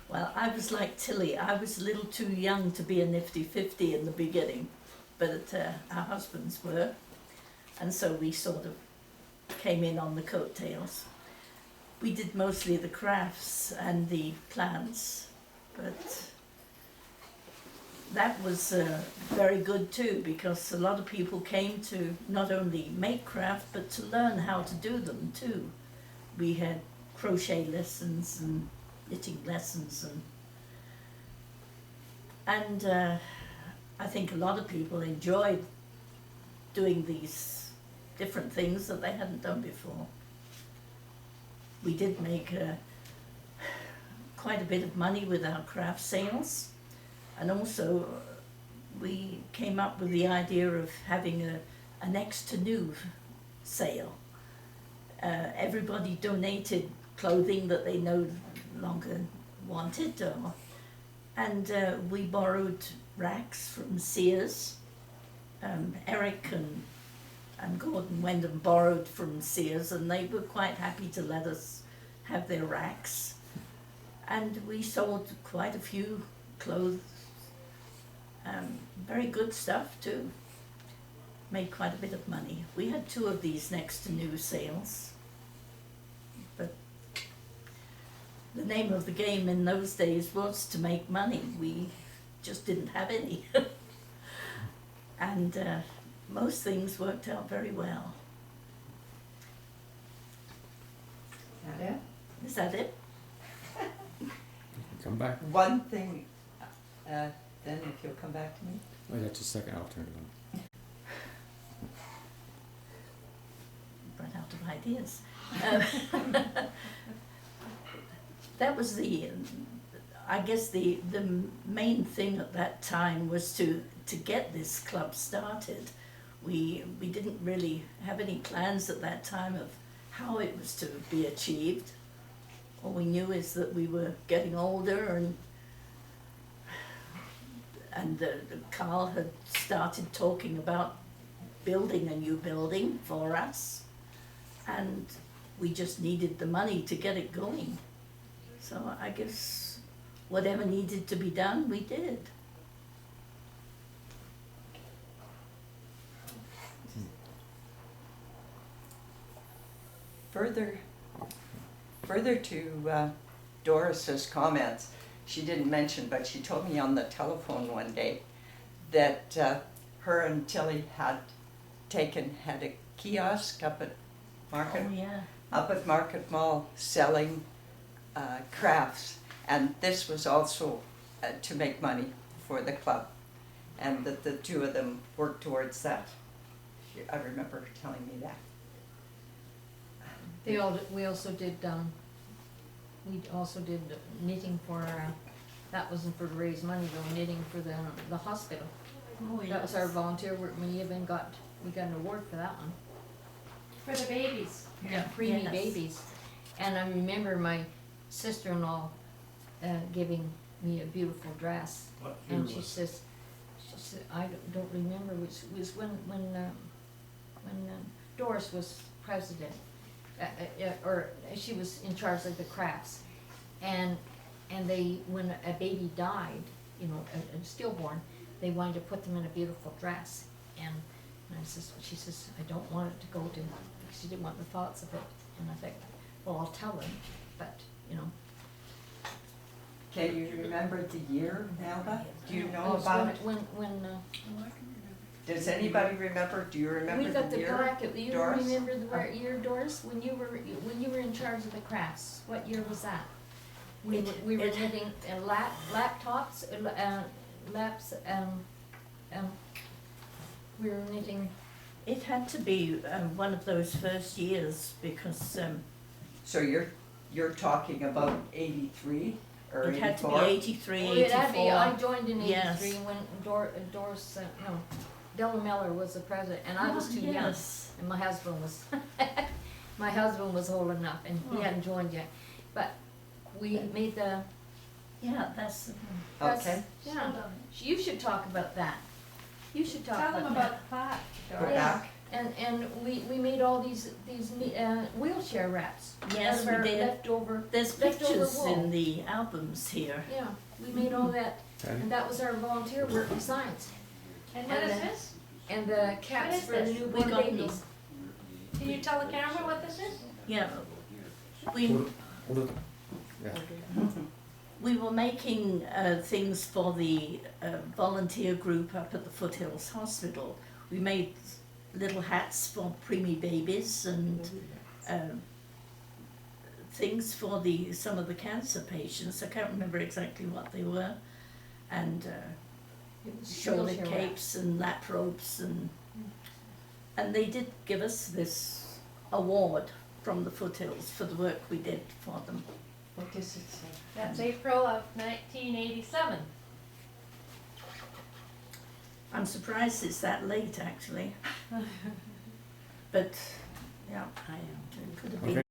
Well, I was like Tilly. I was a little too young to be a nifty 50 in the beginning, but our husbands were, and so we sort of came in on the coattails. We did mostly the crafts and the plants, but that was very good too, because a lot of people came to not only make craft but to learn how to do them too. We had crochet lessons and knitting lessons, and I think a lot of people enjoyed doing these different things that they hadn't done before. We did make quite a bit of money with our craft sales, and also we came up with the idea of having a next to new sale. Everybody donated clothing that they no longer wanted, and we borrowed racks from Sears. Eric and Gordon went and borrowed from Sears, and they were quite happy to let us have their racks. And we sold quite a few clothes, very good stuff too. Made quite a bit of money. We had 2 of these next to new sales, but the name of the game in those days was to make money. We just didn't have any. And most things worked out very well. Is that it? Is that it? Come back. One thing, then if you'll come back to me. Wait, just a second, I'll turn it on. Run out of ideas. That was I guess the main thing at that time was to get this club started. We didn't really have any plans at that time of how it was to be achieved. All we knew is that we were getting older, and Carl had started talking about building a new building for us, and we just needed the money to get it going. So I guess whatever needed to be done, we did. Further to Doris's comments, she didn't mention, but she told me on the telephone one day that her and Tilly had a kiosk up at Market, Oh, yeah. up at Market Mall selling crafts, and this was also to make money for the club, and that the 2 of them worked towards that. I remember her telling me that. We also did knitting for, that wasn't for to raise money though, knitting for the hospital. Oh, That was our yes. volunteer work, we got an award for that one. For the babies. Yeah, preemie Yes. babies. And I remember my sister-in-law giving me a beautiful dress. And she says, I don't remember, which was when Doris was president, or she was in charge of the crafts. And when a baby died, a stillborn, they wanted to put them in a beautiful dress. And she says, I don't want it to go to, she didn't want the thoughts of it. And I think, well, I'll tell them, but, Can you remember the year, Melba? Do you know Oh, it's about it? when Does anybody remember? Do you remember we got the the year? bracket, you Doris? remember the year, Doris, when you were in charge of the crafts, what year was that? We were knitting laptops, laps, we were knitting. It had to be one of those first years, because So you're talking about 83 or it had to be 84? 83, Well, it had to be, I 84. joined in Yes. '83 when Doris, no, Della Miller was the president, and I was too young. Yes. And my husband was old enough, and he Oh. hadn't joined yet. But we made the Yeah, that's Okay. Yeah, you should talk about that. You should talk Tell about them that. about the plaque, Go Doris. back. And we made all these wheelchair wraps Yes, out of we our did. leftover. There's Leftover pictures wool. in the albums here. Yeah, we made all that, Okay. and that was our volunteer work besides. And what And is then- this? And the caps is for the this? We newborn got babies. Can you tell the camera what this is? Yeah, we Hold it. Yeah. we were making things for the volunteer group up at the Foothills Hospital. We made little hats for preemie babies and things for some of the cancer patients. I can't remember exactly what they were, and It was shoulder wheelchair capes and lap ropes, and they did give us this award from the Foothills for the work we did for them. What does it say? That's April of 1987. I'm surprised it's that late, actually. But, yeah, I am. it could have been.